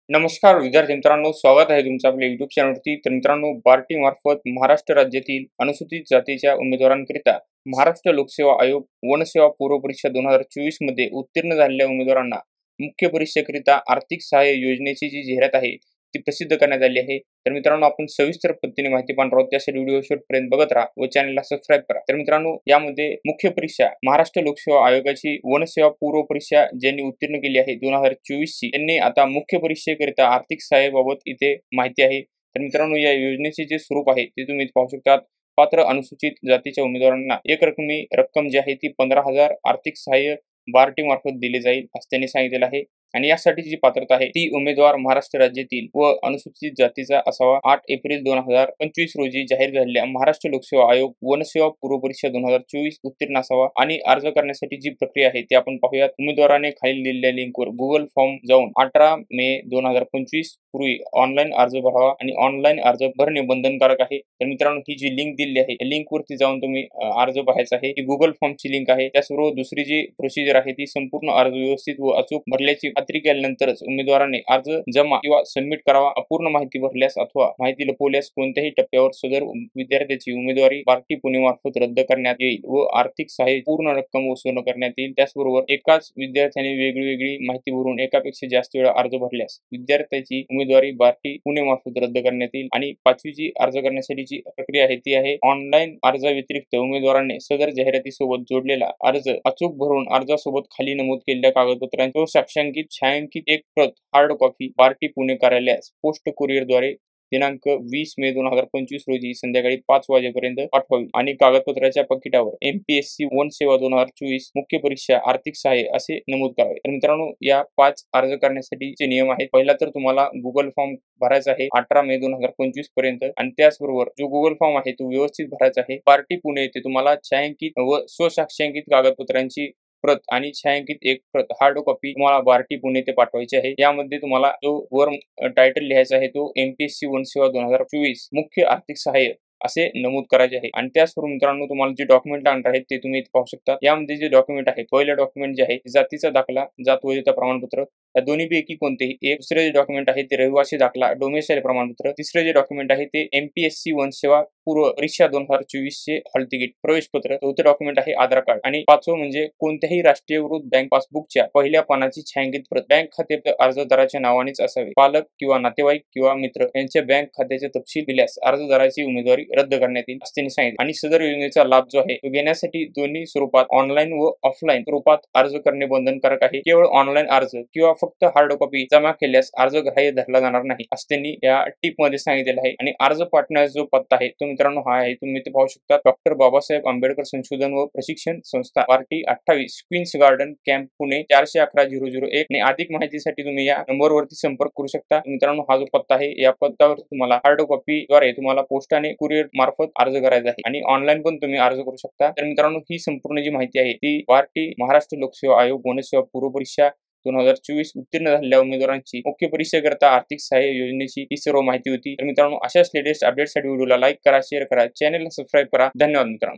नमस्कार विद्यार्थी मित्रांनो, स्वागत आहे तुमचं आपल्या युट्यूब चॅनलवरती। तर मित्रांनो, बार्टी मार्फत महाराष्ट्र राज्यातील अनुसूचित जातीच्या उमेदवारांकरिता महाराष्ट्र लोकसेवा आयोग वनसेवा पूर्व परीक्षा 2024 मध्ये उत्तीर्ण झालेल्या उमेदवारांना मुख्य परीक्षेकरिता आर्थिक सहाय्य योजनेची जी जाहिरात आहे ती प्रसिद्ध करण्यात आली आहे। तर मित्रांनो, आपण सविस्तर पद्धतीने माहिती पाहणार आहोत, त्यासाठी व्हिडिओ शेवटपर्यंत बघत राहा व चॅनलला सबस्क्राईब करा। तर मित्रांनो, यामध्ये मुख्य परीक्षा महाराष्ट्र लोकसेवा आयोगाची वनसेवा पूर्व परीक्षा ज्यांनी उत्तीर्ण केली आहे 2024 ची, त्यांनी आता मुख्य परीक्षेकरिता आर्थिक सहाय्याबाबत इथे माहिती आहे। तर मित्रांनो, या योजनेचे जे स्वरूप आहे ते तुम्ही पाहू शकता। पात्र अनुसूचित जातीच्या उमेदवारांना एक रकमी रक्कम जी आहे ती 15,000 आर्थिक सहाय्य बार्टी मार्फत दिले जाईल असं त्यांनी सांगितलेलं आहे। आणि यासाठी जी पात्रता आहे ती उमेदवार महाराष्ट्र राज्यातील व अनुसूचित जातीचा असावा। 8 एप्रिल 2025 रोजी जाहीर झालेल्या महाराष्ट्र लोकसेवा आयोग वनसेवा पूर्व परीक्षा 2024 उत्तीर्ण असावा। आणि अर्ज करण्यासाठी जी प्रक्रिया आहे ती आपण पाहूयात। उमेदवाराने खालील दिलेल्या लिंकवर गुगल फॉर्म जाऊन 18 मे 2025 पूर्वी ऑनलाईन अर्ज भरावा आणि ऑनलाईन अर्ज भरणे बंधनकारक आहे। तर मित्रांनो, ही जी लिंक दिलेली आहे या लिंक वरती जाऊन तुम्ही अर्ज भरायचा आहे। ही गुगल फॉर्मची लिंक आहे। त्याचबरोबर दुसरी जी प्रोसिजर आहे ती संपूर्ण अर्ज व्यवस्थित व अचूक भरल्याची खात्री केल्यानंतरच उमेदवाराने अर्ज जमा किंवा सबमिट करावा। अपूर्ण माहिती भरल्यास अथवा माहिती लपवल्यास कोणत्याही टप्प्यावर सदर विद्यार्थ्याची उमेदवारी बार्टी पुणे मार्फत रद्द करण्यात येईल व आर्थिक सहाय्य पूर्ण रक्कम वसूल करण्यात येईल। त्याचबरोबर एकाच विद्यार्थ्याने वेगळी माहिती भरून एकापेक्षा जास्त वेळा अर्ज भरल्यास विद्यार्थ्याची उमेदवारी बार्टी पुणे मार्फत रद्द करण्यात येईल। आणि पाचवी जी अर्ज करण्यासाठीची प्रक्रिया आहे ती आहे ऑनलाईन अर्जाव्यतिरिक्त उमेदवाराने सदर जाहिरातीसोबत जोडलेला अर्ज अचूक भरून अर्जासोबत खाली नमूद केलेल्या कागदपत्रांची साक्षांकित छायांकित एक प्रत हार्ड कॉपी बार्टी पुणे कार्यालयास पोस्ट कुरिअरद्वारे दिनांक 20 मे 2025 रोजी संध्याकाळी 5 वाजेपर्यंत पाठवावी। आणि कागदपत्राच्या पाकिटावर MPSC वन सेवा 2024 मुख्य परीक्षा आर्थिक सहाय्य असे नमूद करावे। तर मित्रांनो, या 5 अर्ज करण्यासाठीचे नियम आहेत। पहिला तर तुम्हाला गुगल फॉर्म भरायचा आहे 18 मे 2025 पर्यंत। आणि त्याचबरोबर जो गुगल फॉर्म आहे तो व्यवस्थित भरायचा आहे। बार्टी पुणे येथे तुम्हाला छायांकित व स्वसाक्षांकित कागदपत्रांची प्रत आणि छायांकित एक प्रत हार्ड कॉपी तुम्हाला बार्टी पुणे ते पाठवायची आहे। यामध्ये तुम्हाला जो वर टायटल लिहायचा आहे तो MPSC वन सेवा 2024 मुख्य आर्थिक सहाय्य असे नमूद करायचे आहे। आणि त्याचबरोबर मित्रांनो, तुम्हाला जे डॉक्युमेंट आणणार आहेत ते तुम्ही इथे पाहू शकता। यामध्ये जे डॉक्युमेंट आहे, पहिलं डॉक्युमेंट जे आहे जातीचा दाखला, जात वैधता प्रमाणपत्र, या दोन्हीपैकी कोणतेही एक। दुसरे जे डॉक्युमेंट आहे ते रहिवासी दाखला, डोमेसाईल प्रमाणपत्र। तिसरे जे डॉक्युमेंट आहे ते MPSC वन सेवा पूर्व परीक्षा 2024 चे हॉल तिकीट प्रवेश पत्र। चौथे डॉक्युमेंट आहे आधार कार्ड। आणि पाचवं म्हणजे कोणत्याही राष्ट्रीयकृत बँक पासबुकच्या पहिल्या पानाची छायांकित प्रत। बँक खाते अर्जदाराच्या नावानेच असावे। पालक किंवा नातेवाईक किंवा मित्र यांच्या बँक खात्याचे तपशील दिल्यास अर्जदाराची उमेदवारी रद्द करण्यात येईल असं त्यांनी सांगितले। आणि सदर योजनेचा लाभ जो आहे तो घेण्यासाठी दोन्ही स्वरूपात ऑनलाईन व ऑफलाईन स्वरूपात अर्ज करणे बंधनकारक आहे। केवळ ऑनलाईन अर्ज किंवा फक्त हार्ड कॉपी जमा केल्यास अर्ज ग्राह्य धरला जाणार नाही असं त्यांनी या टिप मध्ये सांगितलेलं आहे। आणि अर्ज पाठवण्याचा जो पत्ता आहे तो मित्रांनो हा आहे, तुम्ही ते पाहू शकता। डॉक्टर बाबासाहेब आंबेडकर संशोधन व प्रशिक्षण संस्था BARTI 28 Queens Garden Camp Pune 411-001। आणि अधिक माहितीसाठी तुम्ही या नंबरवरती संपर्क करू शकता। मित्रांनो, हा जो पत्ता आहे या पत्त्यावर तुम्हाला हार्ड कॉपी द्वारे तुम्हाला पोस्टाने कुरिअर मार्फत अर्ज करायचा आहे आणि ऑनलाईन पण तुम्ही अर्ज करू शकता। तर मित्रांनो, ही संपूर्ण जी माहिती आहे ती बार्टी महाराष्ट्र लोकसेवा आयोग वनसेवा पूर्व परीक्षा 2024 उत्तीर्ण झालेल्या उमेदवारांची मुख्य परीक्षेकरता आर्थिक सहाय्य योजनेची ही सर्व माहिती होती। तर मित्रांनो, अशाच लेटेस्ट अपडेटसाठी व्हिडिओला लाईक करा, शेअर करा, चॅनलला सबस्क्राईब करा। धन्यवाद मित्रांनो।